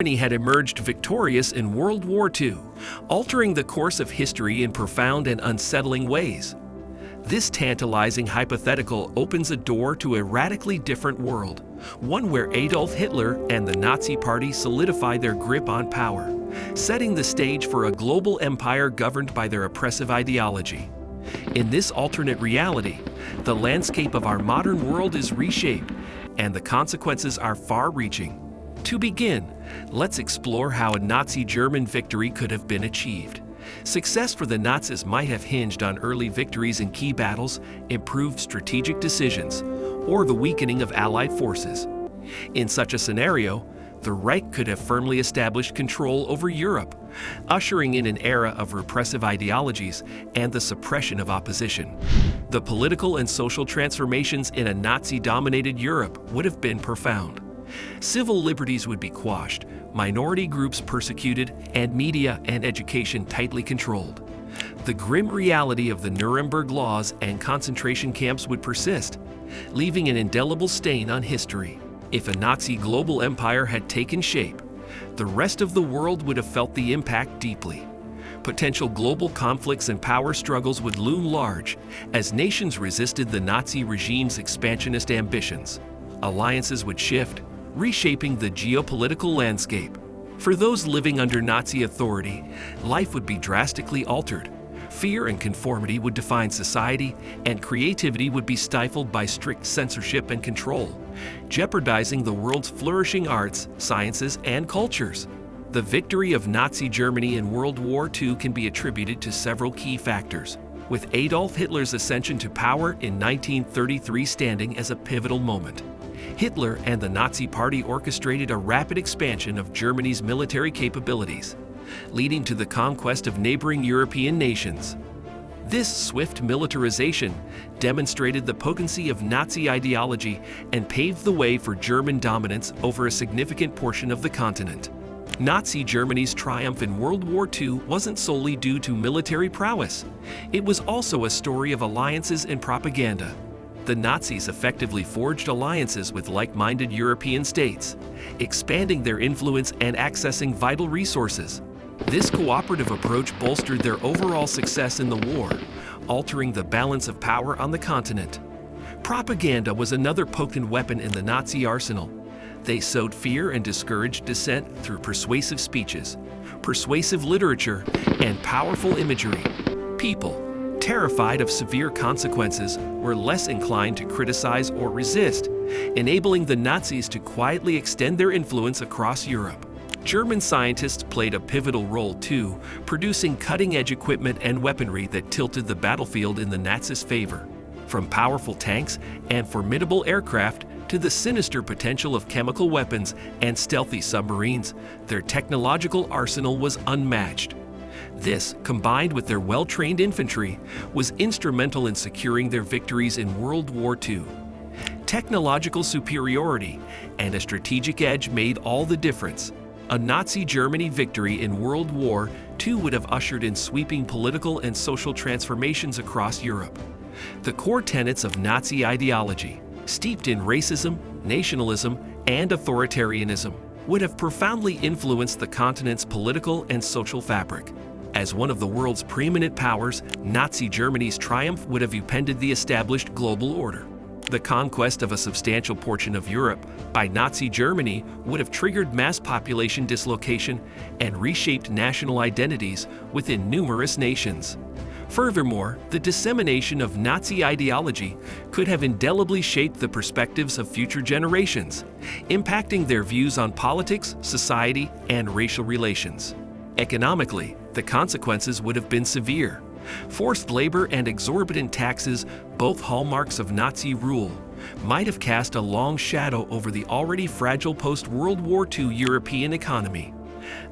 Germany had emerged victorious in World War II, altering the course of history in profound and unsettling ways. This tantalizing hypothetical opens a door to a radically different world, one where Adolf Hitler and the Nazi Party solidified their grip on power, setting the stage for a global empire governed by their oppressive ideology. In this alternate reality, the landscape of our modern world is reshaped, and the consequences are far-reaching. To begin, let's explore how a Nazi German victory could have been achieved. Success for the Nazis might have hinged on early victories in key battles, improved strategic decisions, or the weakening of Allied forces. In such a scenario, the Reich could have firmly established control over Europe, ushering in an era of repressive ideologies and the suppression of opposition. The political and social transformations in a Nazi-dominated Europe would have been profound. Civil liberties would be quashed, minority groups persecuted, and media and education tightly controlled. The grim reality of the Nuremberg laws and concentration camps would persist, leaving an indelible stain on history. If a Nazi global empire had taken shape, the rest of the world would have felt the impact deeply. Potential global conflicts and power struggles would loom large as nations resisted the Nazi regime's expansionist ambitions. Alliances would shift, reshaping the geopolitical landscape. For those living under Nazi authority, life would be drastically altered. Fear and conformity would define society, and creativity would be stifled by strict censorship and control, jeopardizing the world's flourishing arts, sciences, and cultures. The victory of Nazi Germany in World War II can be attributed to several key factors, with Adolf Hitler's ascension to power in 1933 standing as a pivotal moment. Hitler and the Nazi Party orchestrated a rapid expansion of Germany's military capabilities, leading to the conquest of neighboring European nations. This swift militarization demonstrated the potency of Nazi ideology and paved the way for German dominance over a significant portion of the continent. Nazi Germany's triumph in World War II wasn't solely due to military prowess. It was also a story of alliances and propaganda. The Nazis effectively forged alliances with like-minded European states, expanding their influence and accessing vital resources. This cooperative approach bolstered their overall success in the war, altering the balance of power on the continent. Propaganda was another potent weapon in the Nazi arsenal. They sowed fear and discouraged dissent through persuasive speeches, persuasive literature, and powerful imagery. People, terrified of severe consequences, were less inclined to criticize or resist, enabling the Nazis to quietly extend their influence across Europe. German scientists played a pivotal role too, producing cutting-edge equipment and weaponry that tilted the battlefield in the Nazis' favor. From powerful tanks and formidable aircraft to the sinister potential of chemical weapons and stealthy submarines, their technological arsenal was unmatched. This, combined with their well-trained infantry, was instrumental in securing their victories in World War II. Technological superiority and a strategic edge made all the difference. A Nazi Germany victory in World War II would have ushered in sweeping political and social transformations across Europe. The core tenets of Nazi ideology, steeped in racism, nationalism, and authoritarianism, would have profoundly influenced the continent's political and social fabric. As one of the world's preeminent powers, Nazi Germany's triumph would have upended the established global order. The conquest of a substantial portion of Europe by Nazi Germany would have triggered mass population dislocation and reshaped national identities within numerous nations. Furthermore, the dissemination of Nazi ideology could have indelibly shaped the perspectives of future generations, impacting their views on politics, society, and racial relations. Economically, the consequences would have been severe. Forced labor and exorbitant taxes, both hallmarks of Nazi rule, might have cast a long shadow over the already fragile post-World War II European economy.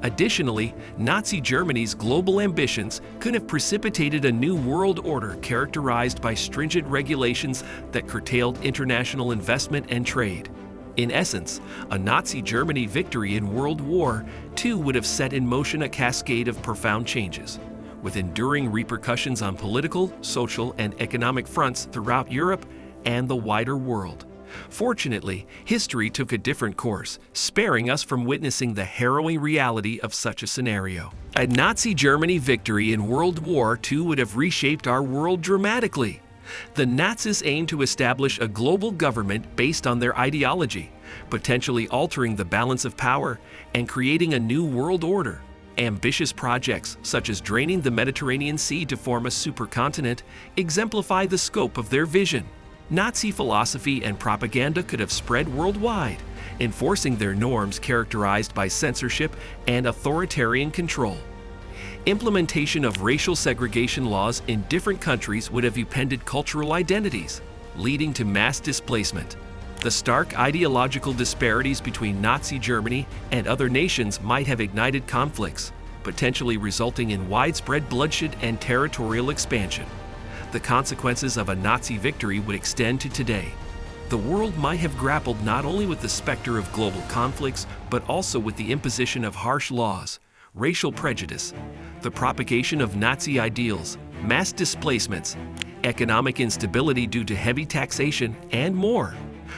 Additionally, Nazi Germany's global ambitions could have precipitated a new world order characterized by stringent regulations that curtailed international investment and trade. In essence, a Nazi Germany victory in World War II would have set in motion a cascade of profound changes, with enduring repercussions on political, social, and economic fronts throughout Europe and the wider world. Fortunately, history took a different course, sparing us from witnessing the harrowing reality of such a scenario. A Nazi Germany victory in World War II would have reshaped our world dramatically. The Nazis aimed to establish a global government based on their ideology, potentially altering the balance of power and creating a new world order. Ambitious projects, such as draining the Mediterranean Sea to form a supercontinent, exemplify the scope of their vision. Nazi philosophy and propaganda could have spread worldwide, enforcing their norms characterized by censorship and authoritarian control. Implementation of racial segregation laws in different countries would have upended cultural identities, leading to mass displacement. The stark ideological disparities between Nazi Germany and other nations might have ignited conflicts, potentially resulting in widespread bloodshed and territorial expansion. The consequences of a Nazi victory would extend to today. The world might have grappled not only with the specter of global conflicts, but also with the imposition of harsh laws, racial prejudice, the propagation of Nazi ideals, mass displacements, economic instability due to heavy taxation, and more.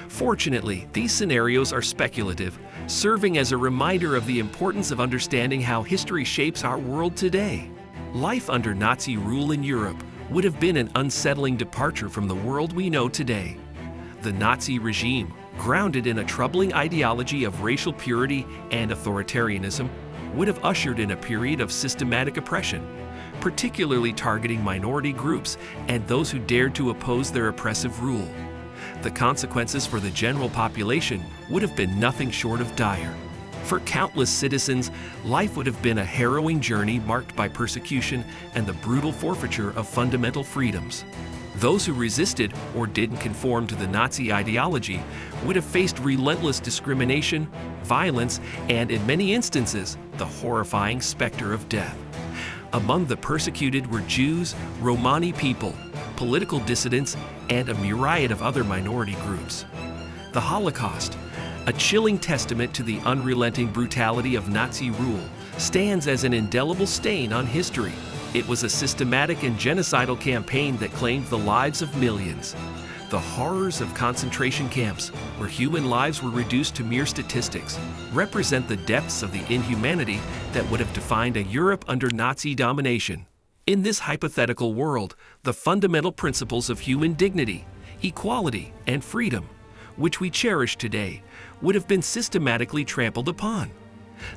Fortunately, these scenarios are speculative, serving as a reminder of the importance of understanding how history shapes our world today. Life under Nazi rule in Europe would have been an unsettling departure from the world we know today. The Nazi regime, grounded in a troubling ideology of racial purity and authoritarianism, would have ushered in a period of systematic oppression, particularly targeting minority groups and those who dared to oppose their oppressive rule. The consequences for the general population would have been nothing short of dire. For countless citizens, life would have been a harrowing journey marked by persecution and the brutal forfeiture of fundamental freedoms. Those who resisted or didn't conform to the Nazi ideology would have faced relentless discrimination, violence, and in many instances, the horrifying specter of death. Among the persecuted were Jews, Romani people, political dissidents, and a myriad of other minority groups. The Holocaust, a chilling testament to the unrelenting brutality of Nazi rule, stands as an indelible stain on history. It was a systematic and genocidal campaign that claimed the lives of millions. The horrors of concentration camps, where human lives were reduced to mere statistics, represent the depths of the inhumanity that would have defined a Europe under Nazi domination. In this hypothetical world, the fundamental principles of human dignity, equality, and freedom, which we cherish today, would have been systematically trampled upon.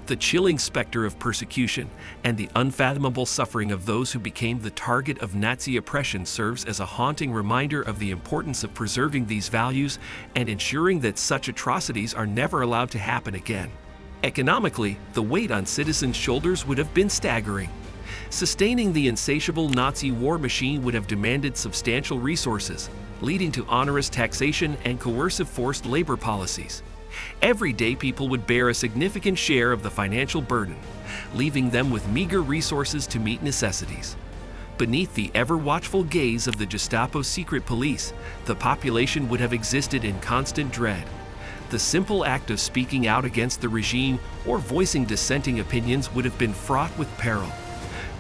The chilling specter of persecution and the unfathomable suffering of those who became the target of Nazi oppression serves as a haunting reminder of the importance of preserving these values and ensuring that such atrocities are never allowed to happen again. Economically, the weight on citizens' shoulders would have been staggering. Sustaining the insatiable Nazi war machine would have demanded substantial resources, leading to onerous taxation and coercive forced labor policies. Everyday people would bear a significant share of the financial burden, leaving them with meager resources to meet necessities. Beneath the ever-watchful gaze of the Gestapo's secret police, the population would have existed in constant dread. The simple act of speaking out against the regime or voicing dissenting opinions would have been fraught with peril.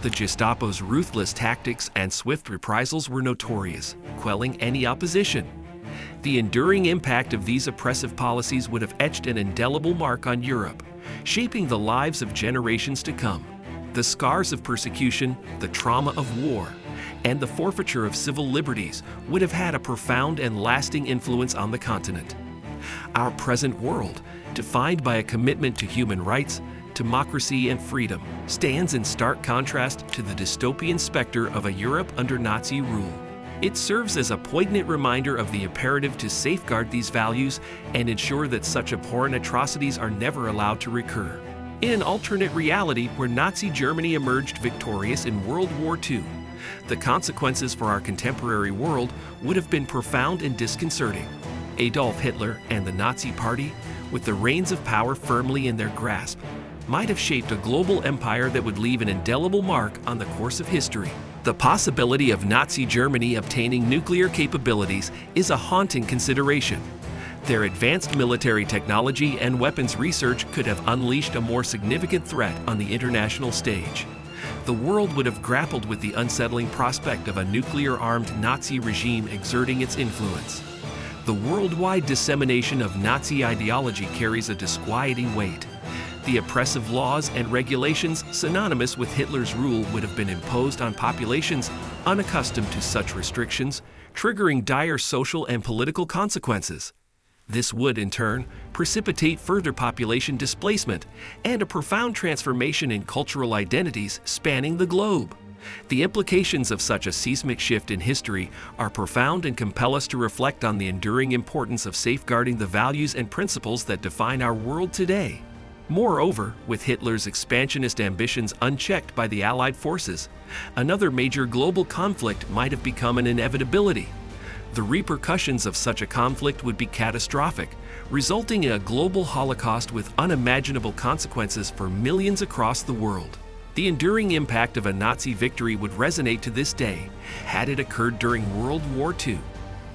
The Gestapo's ruthless tactics and swift reprisals were notorious, quelling any opposition. The enduring impact of these oppressive policies would have etched an indelible mark on Europe, shaping the lives of generations to come. The scars of persecution, the trauma of war, and the forfeiture of civil liberties would have had a profound and lasting influence on the continent. Our present world, defined by a commitment to human rights, democracy, and freedom, stands in stark contrast to the dystopian specter of a Europe under Nazi rule. It serves as a poignant reminder of the imperative to safeguard these values and ensure that such abhorrent atrocities are never allowed to recur. In an alternate reality where Nazi Germany emerged victorious in World War II, the consequences for our contemporary world would have been profound and disconcerting. Adolf Hitler and the Nazi Party, with the reins of power firmly in their grasp, might have shaped a global empire that would leave an indelible mark on the course of history. The possibility of Nazi Germany obtaining nuclear capabilities is a haunting consideration. Their advanced military technology and weapons research could have unleashed a more significant threat on the international stage. The world would have grappled with the unsettling prospect of a nuclear-armed Nazi regime exerting its influence. The worldwide dissemination of Nazi ideology carries a disquieting weight. The oppressive laws and regulations synonymous with Hitler's rule would have been imposed on populations unaccustomed to such restrictions, triggering dire social and political consequences. This would, in turn, precipitate further population displacement and a profound transformation in cultural identities spanning the globe. The implications of such a seismic shift in history are profound and compel us to reflect on the enduring importance of safeguarding the values and principles that define our world today. Moreover, with Hitler's expansionist ambitions unchecked by the Allied forces, another major global conflict might have become an inevitability. The repercussions of such a conflict would be catastrophic, resulting in a global holocaust with unimaginable consequences for millions across the world. The enduring impact of a Nazi victory would resonate to this day, had it occurred during World War II.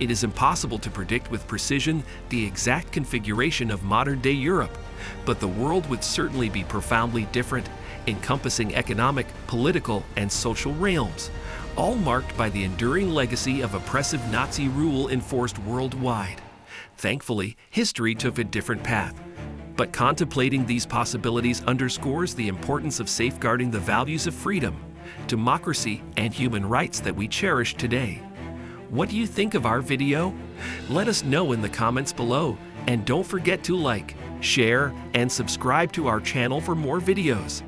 It is impossible to predict with precision the exact configuration of modern-day Europe, but the world would certainly be profoundly different, encompassing economic, political, and social realms, all marked by the enduring legacy of oppressive Nazi rule enforced worldwide. Thankfully, history took a different path. But contemplating these possibilities underscores the importance of safeguarding the values of freedom, democracy, and human rights that we cherish today. What do you think of our video? Let us know in the comments below, and don't forget to like, share, and subscribe to our channel for more videos.